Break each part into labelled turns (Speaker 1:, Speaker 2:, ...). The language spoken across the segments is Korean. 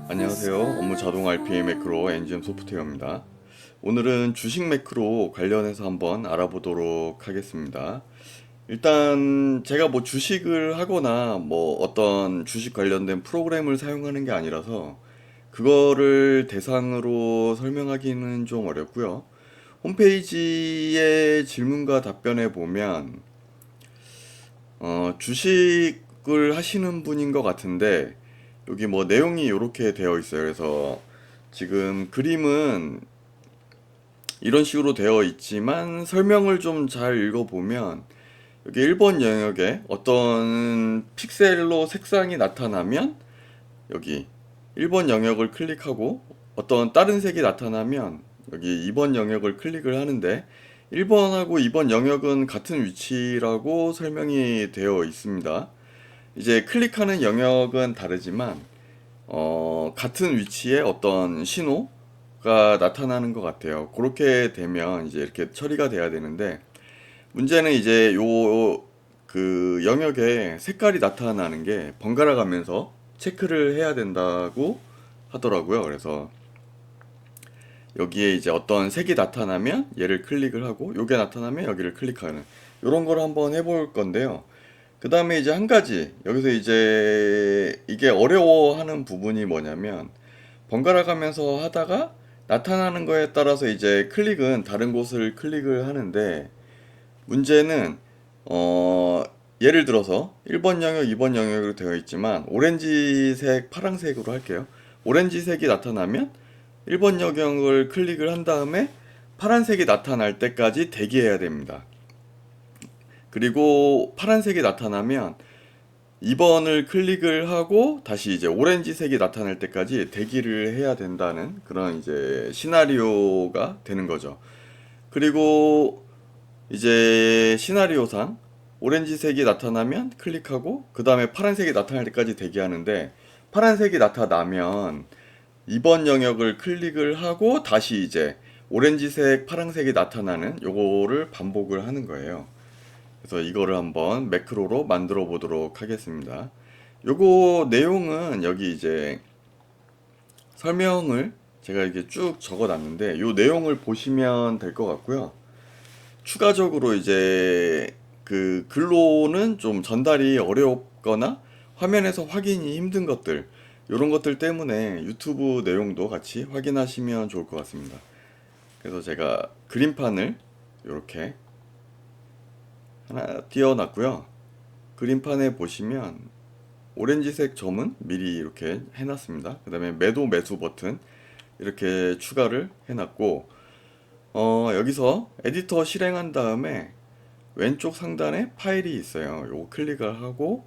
Speaker 1: 안녕하세요. 업무 자동 RPA 매크로 엔진 소프트웨어입니다. 오늘은 주식 매크로 관련해서 한번 알아보도록 하겠습니다. 일단 제가 뭐 주식을 하거나 뭐 어떤 주식 관련된 프로그램을 사용하는 게 아니라서 그거를 대상으로 설명하기는 좀 어렵고요. 홈페이지의 질문과 답변에 보면 주식을 하시는 분인 것 같은데 여기 뭐 내용이 이렇게 되어 있어요. 그래서 지금 그림은 이런 식으로 되어 있지만 설명을 좀 잘 읽어보면 여기 1번 영역에 어떤 픽셀로 색상이 나타나면 여기 1번 영역을 클릭하고 어떤 다른 색이 나타나면 여기 2번 영역을 클릭을 하는데 1번하고 2번 영역은 같은 위치라고 설명이 되어 있습니다. 이제 클릭하는 영역은 다르지만 같은 위치에 어떤 신호가 나타나는 것 같아요. 그렇게 되면 이제 이렇게 처리가 돼야 되는데 문제는 이제 요 그 영역에 색깔이 나타나는 게 번갈아 가면서 체크를 해야 된다고 하더라고요. 그래서 여기에 이제 어떤 색이 나타나면 얘를 클릭을 하고 요게 나타나면 여기를 클릭하는 요런 걸 한번 해볼 건데요. 그 다음에 이제 한 가지 여기서 이제 이게 어려워하는 부분이 뭐냐면 번갈아 가면서 하다가 나타나는 거에 따라서 이제 클릭은 다른 곳을 클릭을 하는데 문제는 예를 들어서 1번 영역, 2번 영역으로 되어 있지만 오렌지색, 파란색으로 할게요. 오렌지색이 나타나면 1번 영역을 클릭을 한 다음에 파란색이 나타날 때까지 대기해야 됩니다. 그리고 파란색이 나타나면 2번을 클릭을 하고 다시 이제 오렌지색이 나타날 때까지 대기를 해야 된다는 그런 이제 시나리오가 되는 거죠. 그리고 이제 시나리오상 오렌지색이 나타나면 클릭하고 그 다음에 파란색이 나타날 때까지 대기하는데 파란색이 나타나면 2번 영역을 클릭을 하고 다시 이제 오렌지색, 파란색이 나타나는 요거를 반복을 하는 거예요. 그래서 이거를 한번 매크로로 만들어 보도록 하겠습니다. 요거 내용은 여기 이제 설명을 제가 이렇게 쭉 적어 놨는데 요 내용을 보시면 될 것 같고요. 추가적으로 이제 그 글로는 좀 전달이 어렵거나 화면에서 확인이 힘든 것들 이런 것들 때문에 유튜브 내용도 같이 확인하시면 좋을 것 같습니다. 그래서 제가 그림판을 이렇게 하나 띄워놨고요. 그림판에 보시면 오렌지색 점은 미리 이렇게 해놨습니다. 그 다음에 매도 매수 버튼 이렇게 추가를 해놨고 여기서 에디터 실행한 다음에 왼쪽 상단에 파일이 있어요. 요거 클릭을 하고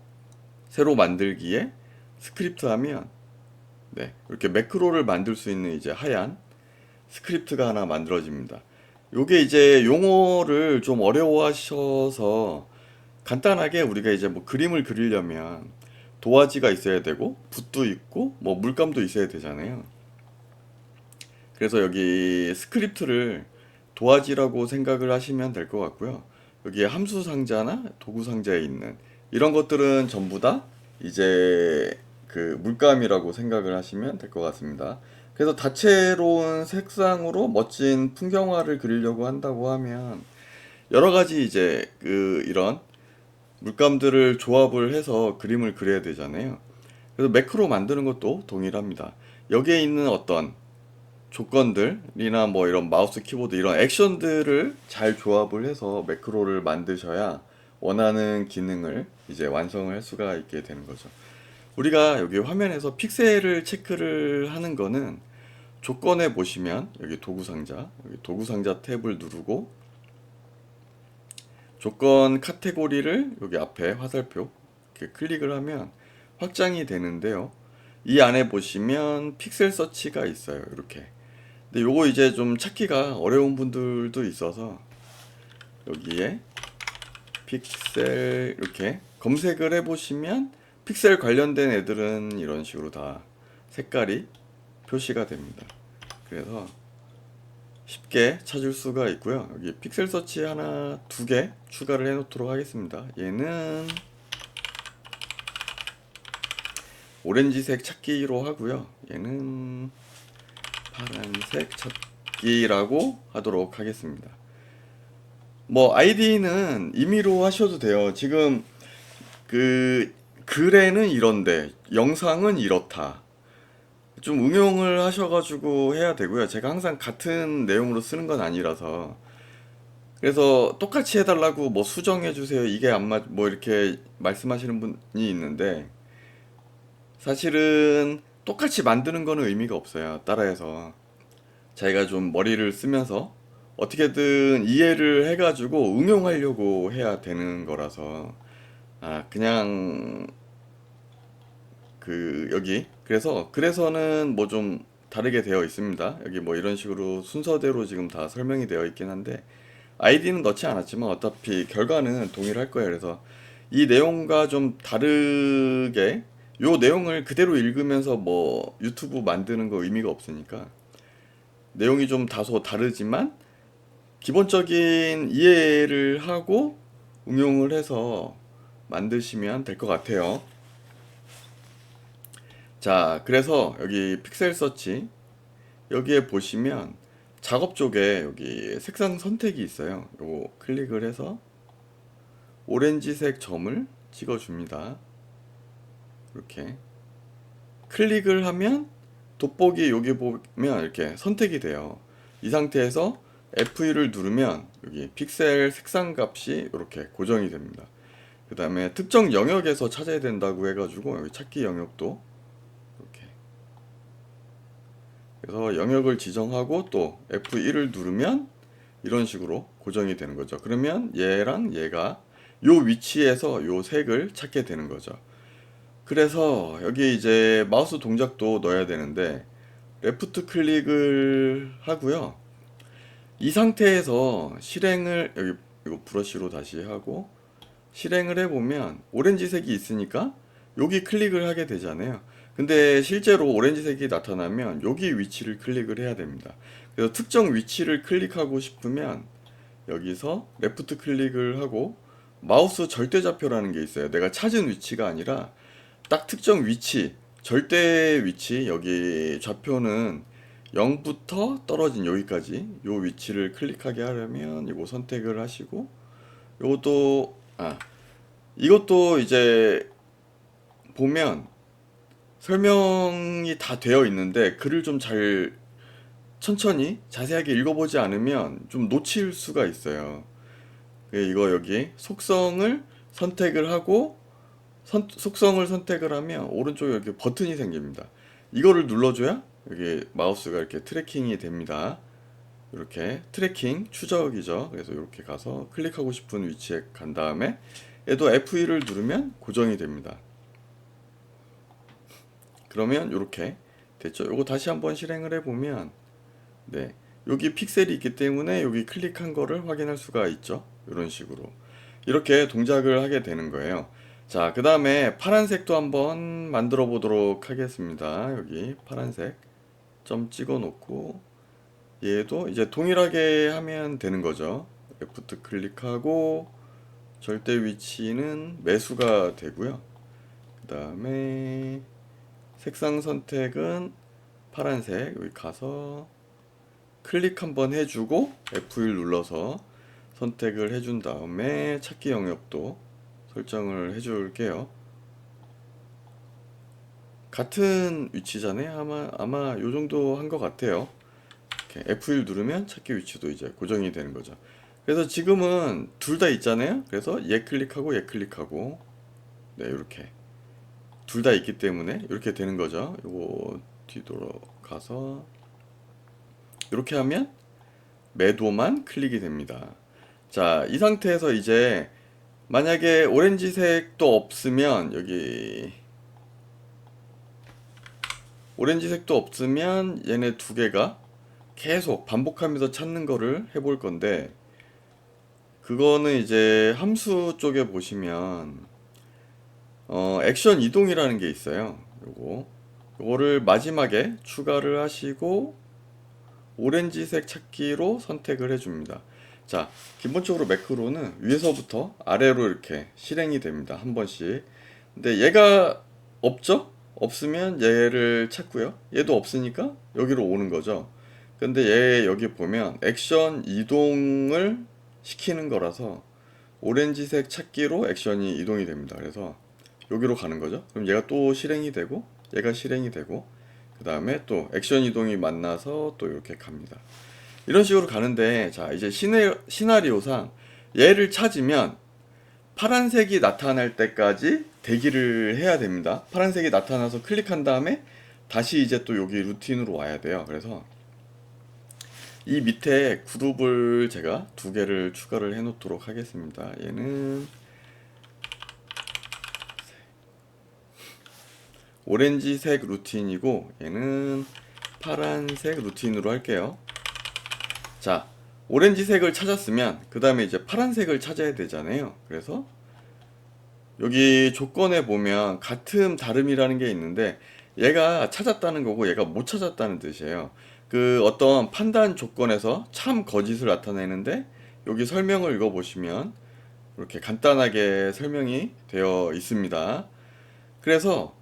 Speaker 1: 새로 만들기에 스크립트 하면 네, 이렇게 매크로를 만들 수 있는 이제 하얀 스크립트가 하나 만들어집니다. 요게 이제 용어를 좀 어려워하셔서 간단하게 우리가 이제 뭐 그림을 그리려면 도화지가 있어야 되고 붓도 있고 뭐 물감도 있어야 되잖아요. 그래서 여기 스크립트를 도화지라고 생각을 하시면 될 것 같고요. 여기에 함수 상자나 도구 상자에 있는 이런 것들은 전부 다 이제 그 물감이라고 생각을 하시면 될 것 같습니다. 그래서 다채로운 색상으로 멋진 풍경화를 그리려고 한다고 하면 여러 가지 이제 그 이런 물감들을 조합을 해서 그림을 그려야 되잖아요. 그래서 매크로 만드는 것도 동일합니다. 여기에 있는 어떤 조건들이나 뭐 이런 마우스 키보드 이런 액션들을 잘 조합을 해서 매크로를 만드셔야 원하는 기능을 이제 완성을 할 수가 있게 되는 거죠. 우리가 여기 화면에서 픽셀을 체크를 하는 거는 조건에 보시면 여기 도구 상자, 여기 도구 상자 탭을 누르고 조건 카테고리를 여기 앞에 화살표 이렇게 클릭을 하면 확장이 되는데요. 이 안에 보시면 픽셀 서치가 있어요. 이렇게. 근데 요거 이제 좀 찾기가 어려운 분들도 있어서 여기에 픽셀 이렇게 검색을 해보시면 픽셀 관련된 애들은 이런 식으로 다 색깔이 표시가 됩니다. 그래서 쉽게 찾을 수가 있고요. 여기 픽셀 서치 하나, 두 개 추가를 해 놓도록 하겠습니다. 얘는 오렌지색 찾기로 하고요. 얘는 파란색 찾기라고 하도록 하겠습니다. 뭐 아이디는 임의로 하셔도 돼요. 지금 그 글에는 이런데 영상은 이렇다. 좀 응용을 하셔가지고 해야 되고요. 제가 항상 같은 내용으로 쓰는 건 아니라서. 그래서 똑같이 해달라고 뭐 수정해주세요. 이게 안 뭐 이렇게 말씀하시는 분이 있는데, 사실은 똑같이 만드는 거는 의미가 없어요. 따라해서. 자기가 좀 머리를 쓰면서 어떻게든 이해를 해가지고 응용하려고 해야 되는 거라서. 그냥 여기 그래서는 뭐 좀 다르게 되어 있습니다. 여기 뭐 이런 식으로 순서대로 지금 다 설명이 되어 있긴 한데 아이디는 넣지 않았지만 어차피 결과는 동일할 거예요. 그래서 이 내용과 좀 다르게 요 내용을 그대로 읽으면서 뭐 유튜브 만드는 거 의미가 없으니까 내용이 좀 다소 다르지만 기본적인 이해를 하고 응용을 해서 만드시면 될 것 같아요. 자, 그래서 여기 픽셀 서치 여기에 보시면 작업 쪽에 여기 색상 선택이 있어요. 요거 클릭을 해서 오렌지색 점을 찍어 줍니다. 이렇게 클릭을 하면 돋보기 여기 보면 이렇게 선택이 돼요. 이 상태에서 F1을 누르면 여기 픽셀 색상 값이 이렇게 고정이 됩니다. 그 다음에 특정 영역에서 찾아야 된다고 해가지고 여기 찾기 영역도 이렇게, 그래서 영역을 지정하고 또 F1을 누르면 이런 식으로 고정이 되는 거죠. 그러면 얘랑 얘가 요 위치에서 요 색을 찾게 되는 거죠. 그래서 여기 이제 마우스 동작도 넣어야 되는데 레프트 클릭을 하고요. 이 상태에서 실행을 여기 이거 브러쉬로 다시 하고 실행을 해보면 오렌지색이 있으니까 여기 클릭을 하게 되잖아요. 근데 실제로 오렌지색이 나타나면 여기 위치를 클릭을 해야 됩니다. 그래서 특정 위치를 클릭하고 싶으면 여기서 레프트 클릭을 하고 마우스 절대좌표라는 게 있어요. 내가 찾은 위치가 아니라 딱 특정 위치, 절대 위치, 여기 좌표는 0부터 떨어진 여기까지 요 위치를 클릭하게 하려면 이거 선택을 하시고 요것도 이것도 이제 보면 설명이 다 되어 있는데 글을 좀 잘 천천히 자세하게 읽어보지 않으면 좀 놓칠 수가 있어요. 이거 여기 속성을 선택을 하고 속성을 선택을 하면 오른쪽에 이렇게 버튼이 생깁니다. 이거를 눌러줘야 여기 마우스가 이렇게 트래킹이 됩니다. 이렇게 트래킹 추적이죠. 그래서 이렇게 가서 클릭하고 싶은 위치에 간 다음에 얘도 F1을 누르면 고정이 됩니다. 그러면 이렇게 됐죠. 이거 다시 한번 실행을 해보면 네, 여기 픽셀이 있기 때문에 여기 클릭한 거를 확인할 수가 있죠. 이런 식으로 이렇게 동작을 하게 되는 거예요. 자, 그 다음에 파란색도 한번 만들어 보도록 하겠습니다. 여기 파란색 점 찍어 놓고 얘도 이제 동일하게 하면 되는 거죠. 레프트 클릭하고 절대 위치는 매수가 되고요. 그 다음에 색상 선택은 파란색 여기 가서 클릭 한번 해주고 F1 눌러서 선택을 해준 다음에 찾기 영역도 설정을 해줄게요. 같은 위치잖아요. 아마 요 정도 한 것 같아요. 이렇게 F1 누르면 찾기 위치도 이제 고정이 되는 거죠. 그래서 지금은 둘 다 있잖아요. 그래서 얘 클릭하고 얘 클릭하고 네, 이렇게 둘 다 있기 때문에 이렇게 되는 거죠. 요거 뒤돌아가서 이렇게 하면 매도만 클릭이 됩니다. 자, 이 상태에서 이제 만약에 오렌지색도 없으면 여기 오렌지색도 없으면 얘네 두 개가 계속 반복하면서 찾는 거를 해볼 건데 그거는 이제 함수 쪽에 보시면 액션 이동이라는 게 있어요. 요거를 마지막에 추가를 하시고 오렌지색 찾기로 선택을 해줍니다. 자, 기본적으로 매크로는 위에서부터 아래로 이렇게 실행이 됩니다. 한 번씩. 근데 얘가 없죠? 없으면 얘를 찾고요. 얘도 없으니까 여기로 오는 거죠. 근데 얘 여기 보면 액션 이동을 시키는 거라서 오렌지색 찾기로 액션이 이동이 됩니다. 그래서 여기로 가는 거죠. 그럼 얘가 또 실행이 되고 얘가 실행이 되고 그 다음에 또 액션 이동이 만나서 또 이렇게 갑니다. 이런 식으로 가는데, 자 이제 시나리오상 얘를 찾으면 파란색이 나타날 때까지 대기를 해야 됩니다. 파란색이 나타나서 클릭한 다음에 다시 이제 또 여기 루틴으로 와야 돼요. 그래서 이 밑에 그룹을 제가 두 개를 추가를 해 놓도록 하겠습니다. 얘는 오렌지색 루틴이고 얘는 파란색 루틴으로 할게요. 자, 오렌지색을 찾았으면 그 다음에 이제 파란색을 찾아야 되잖아요. 그래서 여기 조건에 보면 같음 다름이라는 게 있는데 얘가 찾았다는 거고 얘가 못 찾았다는 뜻이에요. 그 어떤 판단 조건에서 참 거짓을 나타내는데 여기 설명을 읽어보시면 이렇게 간단하게 설명이 되어 있습니다. 그래서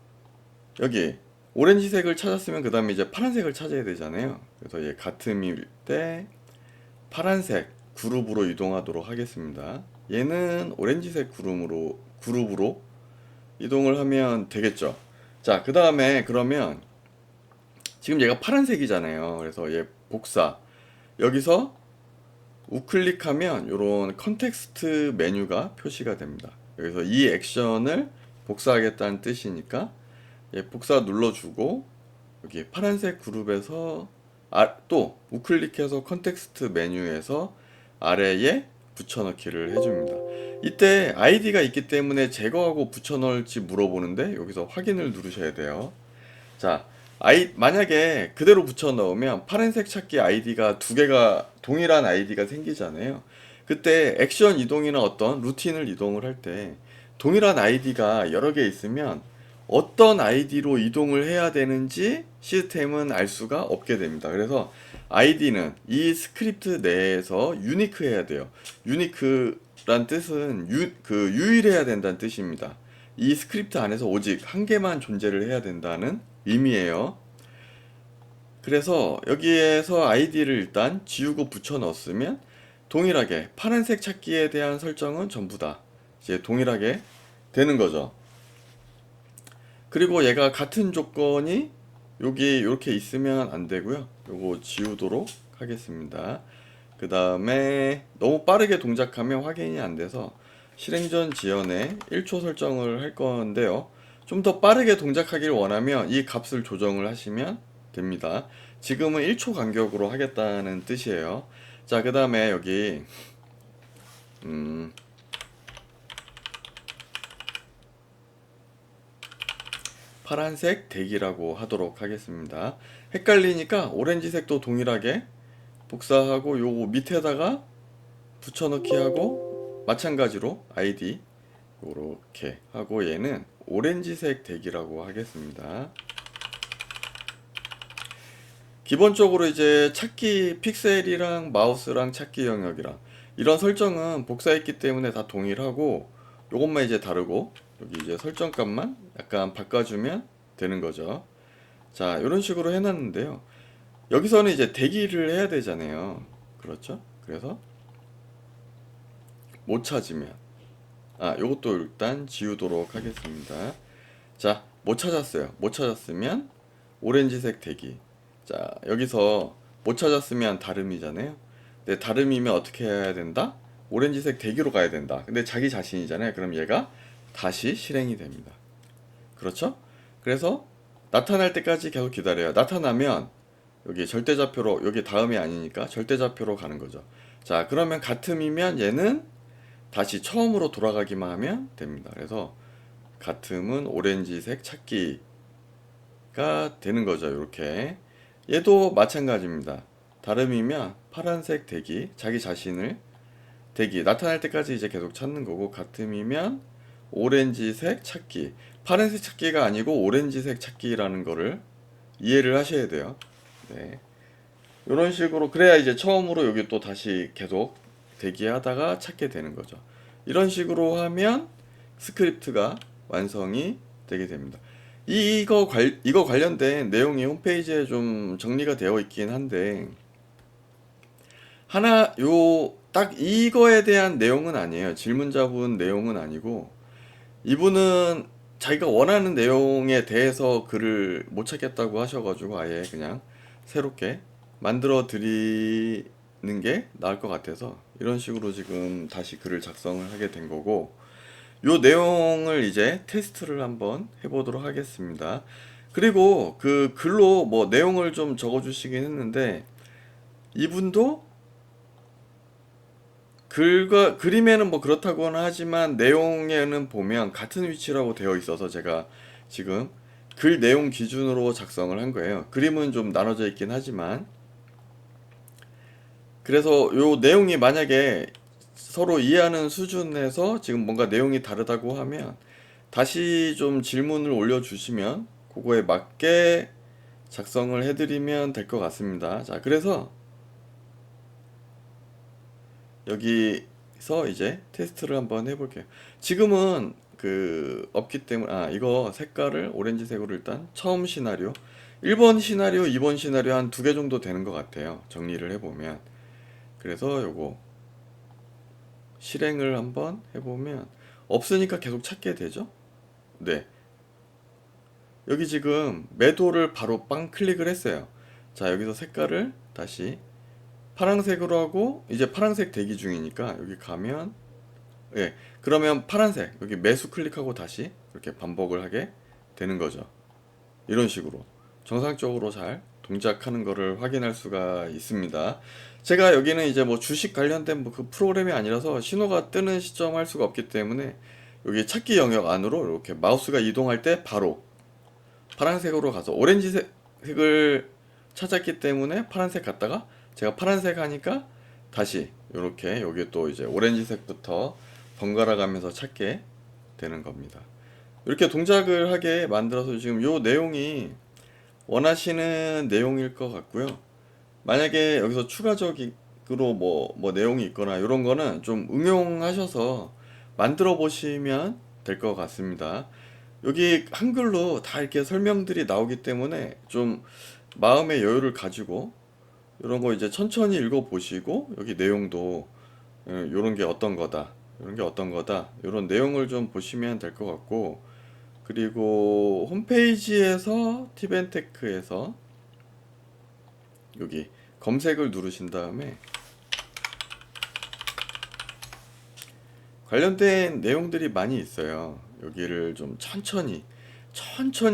Speaker 1: 여기 오렌지색을 찾았으면 그 다음에 이제 파란색을 찾아야 되잖아요. 그래서 얘 같음일 때 파란색 그룹으로 이동하도록 하겠습니다. 얘는 오렌지색 그룹으로 이동을 하면 되겠죠. 자, 그 다음에 그러면 지금 얘가 파란색이잖아요. 그래서 얘 복사. 여기서 우클릭하면 이런 컨텍스트 메뉴가 표시가 됩니다. 여기서 이 액션을 복사하겠다는 뜻이니까 얘 복사 눌러주고 여기 파란색 그룹에서 또 우클릭해서 컨텍스트 메뉴에서 아래에 붙여넣기를 해줍니다. 이때 아이디가 있기 때문에 제거하고 붙여넣을지 물어보는데 여기서 확인을 누르셔야 돼요. 자, 만약에 그대로 붙여넣으면 파란색 찾기 아이디가 두 개가 동일한 아이디가 생기잖아요. 그때 액션 이동이나 어떤 루틴을 이동을 할 때 동일한 아이디가 여러 개 있으면 어떤 아이디로 이동을 해야 되는지 시스템은 알 수가 없게 됩니다. 그래서 아이디는 이 스크립트 내에서 유니크해야 돼요. 유니크란 뜻은 유일해야 된다는 뜻입니다. 이 스크립트 안에서 오직 한 개만 존재를 해야 된다는 의미예요. 그래서 여기에서 아이디를 일단 지우고 붙여 넣었으면 동일하게 파란색 찾기에 대한 설정은 전부 다 이제 동일하게 되는 거죠. 그리고 얘가 같은 조건이 여기 이렇게 있으면 안 되고요. 요거 지우도록 하겠습니다. 그 다음에 너무 빠르게 동작하면 확인이 안 돼서 실행 전 지연에 1초 설정을 할 건데요. 좀 더 빠르게 동작하기를 원하면 이 값을 조정을 하시면 됩니다. 지금은 1초 간격으로 하겠다는 뜻이에요. 자, 그 다음에 여기 파란색 대기라고 하도록 하겠습니다. 헷갈리니까 오렌지색도 동일하게 복사하고 요거 밑에다가 붙여넣기 하고 마찬가지로 아이디 요렇게 하고 얘는 오렌지색 대기라고 하겠습니다. 기본적으로 이제 찾기 픽셀이랑 마우스랑 찾기 영역이랑 이런 설정은 복사했기 때문에 다 동일하고 요것만 이제 다르고 여기 이제 설정값만 약간 바꿔주면 되는 거죠. 자, 이런 식으로 해놨는데요. 여기서는 이제 대기를 해야 되잖아요. 그렇죠? 그래서 못 찾으면 요것도 일단 지우도록 하겠습니다. 자, 못 찾았어요. 못 찾았으면 오렌지색 대기. 자, 여기서 못 찾았으면 다름이잖아요. 근데 다름이면 어떻게 해야 된다? 오렌지색 대기로 가야 된다. 근데 자기 자신이잖아요. 그럼 얘가 다시 실행이 됩니다. 그렇죠? 그래서 나타날 때까지 계속 기다려요. 나타나면 여기 절대좌표로, 여기 다음이 아니니까 절대좌표로 가는 거죠. 자, 그러면 같음이면 얘는 다시 처음으로 돌아가기만 하면 됩니다. 그래서 같음은 오렌지색 찾기가 되는 거죠. 이렇게. 얘도 마찬가지입니다. 다름이면 파란색 대기, 자기 자신을 대기, 나타날 때까지 이제 계속 찾는 거고, 같음이면 오렌지색 찾기. 파란색 찾기가 아니고 오렌지색 찾기라는 거를 이해를 하셔야 돼요. 네. 이런 식으로 그래야 이제 처음으로 여기 또 다시 계속 대기하다가 찾게 되는 거죠. 이런 식으로 하면 스크립트가 완성이 되게 됩니다. 이거 관련된 내용이 홈페이지에 좀 정리가 되어 있긴 한데, 딱 이거에 대한 내용은 아니에요. 질문자분 내용은 아니고, 이분은 자기가 원하는 내용에 대해서 글을 못 찾겠다고 하셔가지고 아예 그냥 새롭게 만들어 드리는 게 나을 것 같아서 이런 식으로 지금 다시 글을 작성을 하게 된 거고, 요 내용을 이제 테스트를 한번 해보도록 하겠습니다. 그리고 그 글로 뭐 내용을 좀 적어주시긴 했는데, 이분도 그림에는 뭐 그렇다고는 하지만 내용에는 보면 같은 위치라고 되어 있어서 제가 지금 글 내용 기준으로 작성을 한 거예요. 그림은 좀 나눠져 있긴 하지만, 그래서 요 내용이 만약에 서로 이해하는 수준에서 지금 뭔가 내용이 다르다고 하면 다시 좀 질문을 올려주시면 그거에 맞게 작성을 해드리면 될 것 같습니다. 자, 그래서 여기서 이제 테스트를 한번 해볼게요. 지금은 그 없기 때문에, 이거 색깔을 오렌지색으로 일단 처음 시나리오 1번 시나리오 2번 시나리오 한 두 개 정도 되는 것 같아요, 정리를 해보면. 그래서 요거 실행을 한번 해보면 없으니까 계속 찾게 되죠. 네, 여기 지금 매도를 바로 빵 클릭을 했어요. 자, 여기서 색깔을 다시 파란색으로 하고, 이제 파란색 대기 중이니까 여기 가면, 예, 그러면 파란색 여기 매수 클릭하고 다시 이렇게 반복을 하게 되는 거죠. 이런 식으로 정상적으로 잘 동작하는 거를 확인할 수가 있습니다. 제가 여기는 이제 뭐 주식 관련된 뭐 그 프로그램이 아니라서 신호가 뜨는 시점 할 수가 없기 때문에 여기 찾기 영역 안으로 이렇게 마우스가 이동할 때 바로 파란색으로 가서 오렌지색을 찾았기 때문에 파란색 갔다가 제가 파란색 하니까 다시 이렇게 여기 또 이제 오렌지색부터 번갈아 가면서 찾게 되는 겁니다. 이렇게 동작을 하게 만들어서 지금 요 내용이 원하시는 내용일 것 같고요. 만약에 여기서 추가적으로 뭐 내용이 있거나 이런 거는 좀 응용하셔서 만들어 보시면 될 것 같습니다. 여기 한글로 다 이렇게 설명들이 나오기 때문에 좀 마음의 여유를 가지고 이런 거 이제 천천히 읽어 보시고, 여기 내용도 이런 게 어떤 거다, 이런 게 어떤 거다, 이런 내용을 좀 보시면 될 것 같고, 그리고 홈페이지에서 티벤테크에서 여기 검색을 누르신 다음에 관련된 내용들이 많이 있어요. 여기를 좀 천천히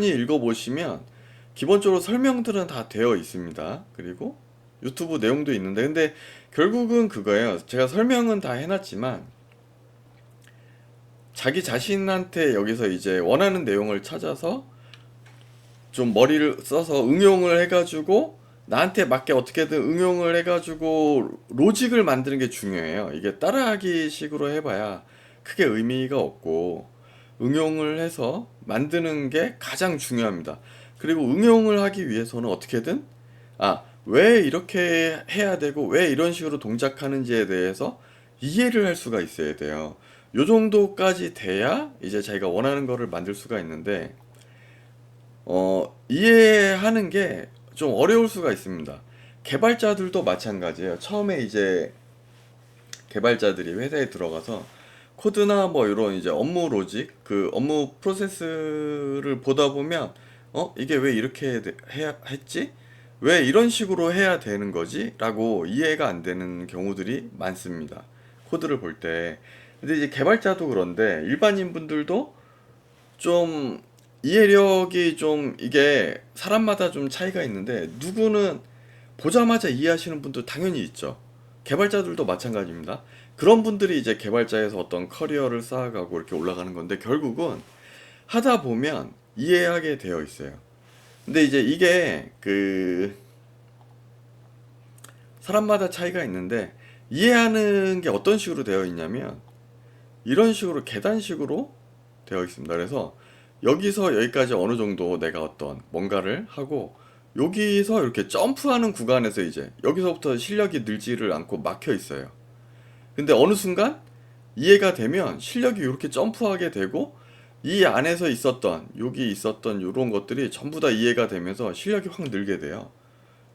Speaker 1: 읽어보시면 기본적으로 설명들은 다 되어 있습니다. 그리고 유튜브 내용도 있는데, 근데 결국은 그거예요. 제가 설명은 다 해놨지만 자기 자신한테 여기서 이제 원하는 내용을 찾아서 좀 머리를 써서 응용을 해가지고 나한테 맞게 어떻게든 응용을 해가지고 로직을 만드는 게 중요해요. 이게 따라하기 식으로 해봐야 크게 의미가 없고 응용을 해서 만드는 게 가장 중요합니다. 그리고 응용을 하기 위해서는 어떻게든 왜 이렇게 해야 되고 왜 이런 식으로 동작하는지에 대해서 이해를 할 수가 있어야 돼요. 요 정도까지 돼야 이제 자기가 원하는 거를 만들 수가 있는데, 이해하는 게 좀 어려울 수가 있습니다. 개발자들도 마찬가지예요. 처음에 이제 개발자들이 회사에 들어가서 코드나 뭐 이런 이제 업무 로직, 그 업무 프로세스를 보다 보면, 이게 왜 이렇게 해야 했지? 왜 이런 식으로 해야 되는 거지? 라고 이해가 안 되는 경우들이 많습니다. 코드를 볼 때. 근데 이제 개발자도 그런데 일반인 분들도 좀 이해력이 좀 이게 사람마다 좀 차이가 있는데, 누구는 보자마자 이해하시는 분들 당연히 있죠. 개발자들도 마찬가지입니다. 그런 분들이 이제 개발자에서 어떤 커리어를 쌓아가고 이렇게 올라가는 건데, 결국은 하다 보면 이해하게 되어 있어요. 근데 이제 이게 그 사람마다 차이가 있는데, 이해하는 게 어떤 식으로 되어 있냐면 이런 식으로 계단식으로 되어 있습니다. 그래서 여기서 여기까지 어느 정도 내가 어떤 뭔가를 하고 여기서 이렇게 점프하는 구간에서 이제 여기서부터 실력이 늘지를 않고 막혀 있어요. 근데 어느 순간 이해가 되면 실력이 이렇게 점프하게 되고 이 안에서 있었던 여기 있었던 이런 것들이 전부 다 이해가 되면서 실력이 확 늘게 돼요.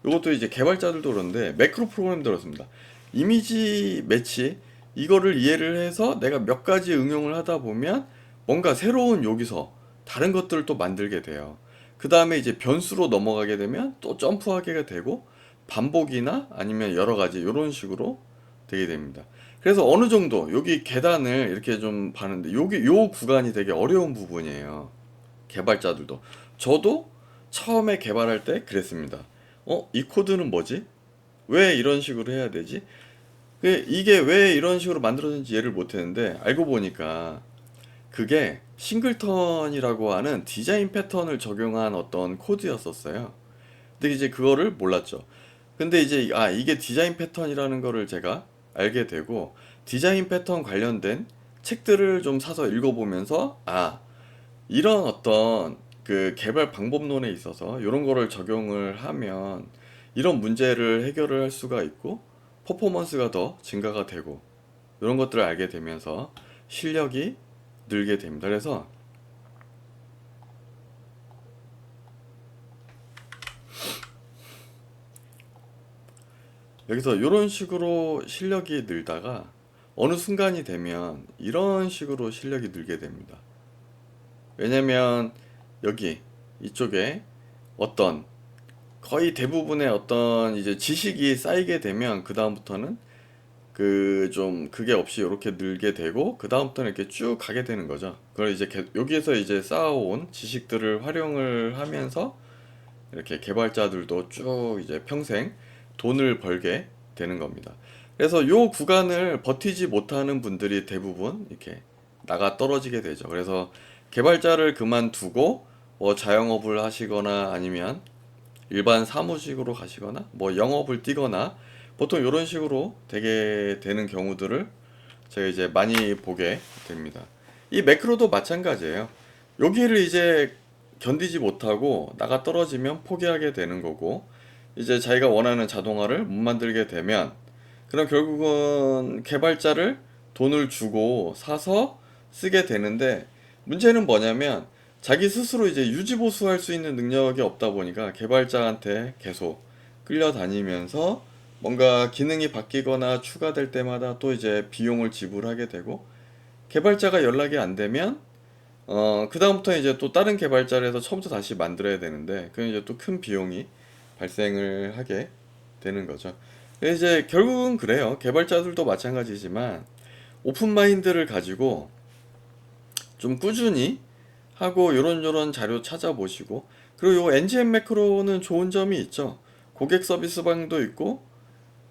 Speaker 1: 이것도 이제 개발자들도 그런데 매크로 프로그램도 그렇습니다. 이미지 매치 이거를 이해를 해서 내가 몇 가지 응용을 하다 보면 뭔가 새로운 여기서 다른 것들을 또 만들게 돼요. 그 다음에 이제 변수로 넘어가게 되면 또 점프하게 되고 반복이나 아니면 여러 가지 이런 식으로 되게 됩니다. 그래서 어느 정도 여기 계단을 이렇게 좀 봐는데 여기 요 구간이 되게 어려운 부분이에요. 개발자들도. 저도 처음에 개발할 때 그랬습니다. 이 코드는 뭐지? 왜 이런 식으로 해야 되지? 이게 왜 이런 식으로 만들어졌는지 이해를 못 했는데 알고 보니까 그게 싱글턴이라고 하는 디자인 패턴을 적용한 어떤 코드였었어요. 근데 이제 그거를 몰랐죠. 근데 이제 이게 디자인 패턴이라는 거를 제가 알게 되고 디자인 패턴 관련된 책들을 좀 사서 읽어보면서 이런 어떤 그 개발 방법론에 있어서 이런 거를 적용을 하면 이런 문제를 해결을 할 수가 있고 퍼포먼스가 더 증가가 되고 이런 것들을 알게 되면서 실력이 늘게 됩니다. 그래서 여기서 이런 식으로 실력이 늘다가 어느 순간이 되면 이런 식으로 실력이 늘게 됩니다. 왜냐면 여기 이쪽에 어떤 거의 대부분의 어떤 이제 지식이 쌓이게 되면 그 다음부터는 그 좀 그게 없이 이렇게 늘게 되고 그 다음부터는 이렇게 쭉 가게 되는 거죠. 그걸 이제 여기에서 이제 쌓아온 지식들을 활용을 하면서 이렇게 개발자들도 쭉 이제 평생 돈을 벌게 되는 겁니다. 그래서 요 구간을 버티지 못하는 분들이 대부분 이렇게 나가 떨어지게 되죠. 그래서 개발자를 그만두고 뭐 자영업을 하시거나 아니면 일반 사무직으로 가시거나 뭐 영업을 뛰거나 보통 이런 식으로 되게 되는 경우들을 제가 이제 많이 보게 됩니다. 이 매크로도 마찬가지예요. 여기를 이제 견디지 못하고 나가 떨어지면 포기하게 되는 거고 이제 자기가 원하는 자동화를 못 만들게 되면 그럼 결국은 개발자를 돈을 주고 사서 쓰게 되는데 문제는 뭐냐면 자기 스스로 이제 유지보수할 수 있는 능력이 없다 보니까 개발자한테 계속 끌려다니면서 뭔가 기능이 바뀌거나 추가될 때마다 또 이제 비용을 지불하게 되고 개발자가 연락이 안 되면 그다음부터 이제 또 다른 개발자를 해서 처음부터 다시 만들어야 되는데 그럼 이제 또 큰 비용이 발생을 하게 되는 거죠. 근데 이제 결국은 그래요. 개발자들도 마찬가지지만 오픈 마인드를 가지고 좀 꾸준히 하고 요런 자료 찾아보시고 그리고 요 NGM 매크로는 좋은 점이 있죠. 고객 서비스방도 있고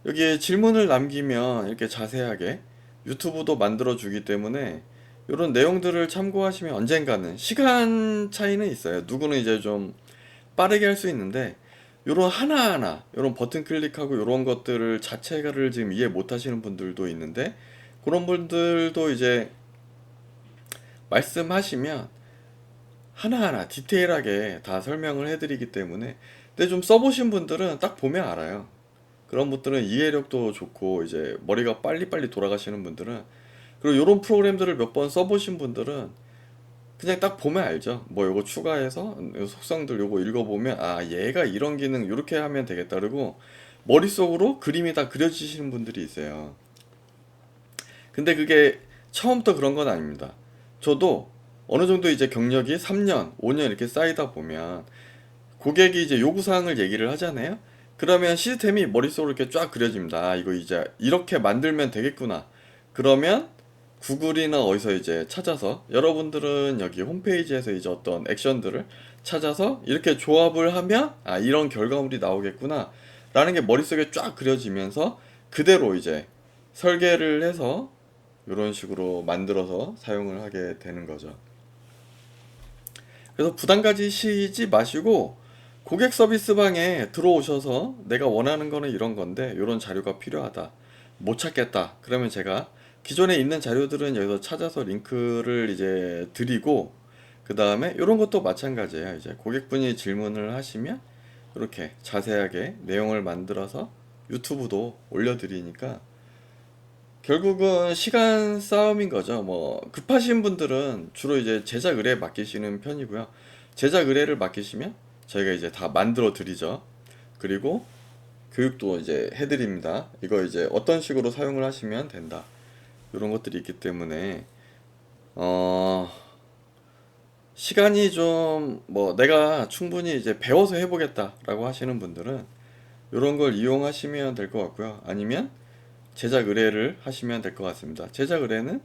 Speaker 1: 여기에 질문을 남기면 이렇게 자세하게 유튜브도 만들어 주기 때문에 이런 내용들을 참고하시면 언젠가는 시간 차이는 있어요. 누구는 이제 좀 빠르게 할 수 있는데 요런 하나하나 요런 버튼 클릭하고 요런 것들을 자체를 지금 이해 못 하시는 분들도 있는데 그런 분들도 이제 말씀하시면 하나하나 디테일하게 다 설명을 해드리기 때문에 근데 좀 써보신 분들은 딱 보면 알아요. 그런 분들은 이해력도 좋고 이제 머리가 빨리빨리 돌아가시는 분들은 그리고 요런 프로그램들을 몇 번 써보신 분들은 그냥 딱 보면 알죠. 뭐 요거 추가해서 요 속성들 요거 읽어보면 얘가 이런 기능 요렇게 하면 되겠다 그리고 머릿속으로 그림이 다 그려지시는 분들이 있어요. 근데 그게 처음부터 그런 건 아닙니다. 저도 어느 정도 이제 경력이 3년, 5년 이렇게 쌓이다 보면 고객이 이제 요구사항을 얘기를 하잖아요. 그러면 시스템이 머릿속으로 이렇게 쫙 그려집니다. 이거 이제 이렇게 만들면 되겠구나. 그러면 구글이나 어디서 이제 찾아서 여러분들은 여기 홈페이지에서 이제 어떤 액션들을 찾아서 이렇게 조합을 하면 이런 결과물이 나오겠구나 라는 게 머릿속에 쫙 그려지면서 그대로 이제 설계를 해서 이런 식으로 만들어서 사용을 하게 되는 거죠. 그래서 부담 가지시지 마시고 고객 서비스 방에 들어오셔서 내가 원하는 거는 이런 건데 이런 자료가 필요하다. 못 찾겠다. 그러면 제가 기존에 있는 자료들은 여기서 찾아서 링크를 이제 드리고 그 다음에 이런 것도 마찬가지예요. 이제 고객분이 질문을 하시면 이렇게 자세하게 내용을 만들어서 유튜브도 올려드리니까 결국은 시간 싸움인 거죠. 뭐 급하신 분들은 주로 이제 제작 의뢰 맡기시는 편이고요. 제작 의뢰를 맡기시면 저희가 이제 다 만들어 드리죠. 그리고 교육도 이제 해드립니다. 이거 이제 어떤 식으로 사용을 하시면 된다. 이런 것들이 있기 때문에 어 시간이 좀 뭐 내가 충분히 이제 배워서 해보겠다라고 하시는 분들은 이런 걸 이용하시면 될 것 같고요. 아니면 제작 의뢰를 하시면 될 것 같습니다. 제작 의뢰는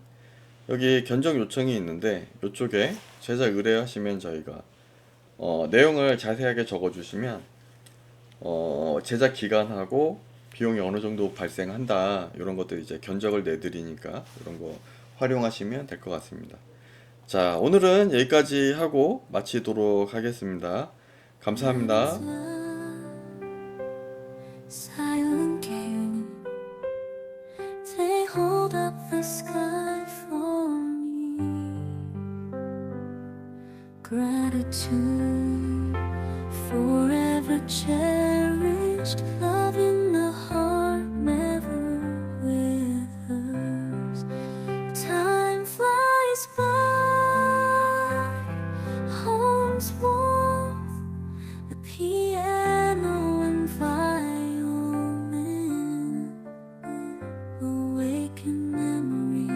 Speaker 1: 여기 견적 요청이 있는데 이쪽에 제작 의뢰하시면 저희가 내용을 자세하게 적어주시면 제작 기간하고 비용이 어느 정도 발생한다 이런 것들 이제 견적을 내드리니까 이런 거 활용하시면 될 것 같습니다. 자, 오늘은 여기까지 하고 마치도록 하겠습니다. 감사합니다.
Speaker 2: Silent game, they hold up the sky for me. Gratitude, forever cherished, love in the heart, never withers. Time flies by, home's warmth, the piano and violin awaken memories.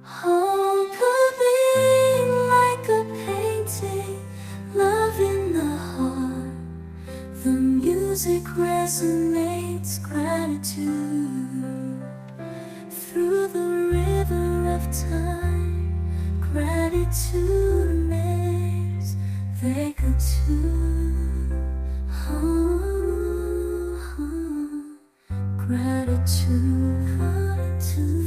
Speaker 2: Home could be like a painting, love in the heart. The music resonates, gratitude through the river of time. Gratitude makes they go to gratitude,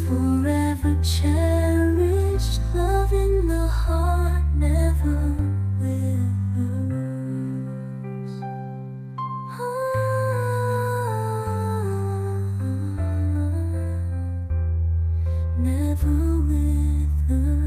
Speaker 2: forever cherished, love in the heart, never withers. Never withers.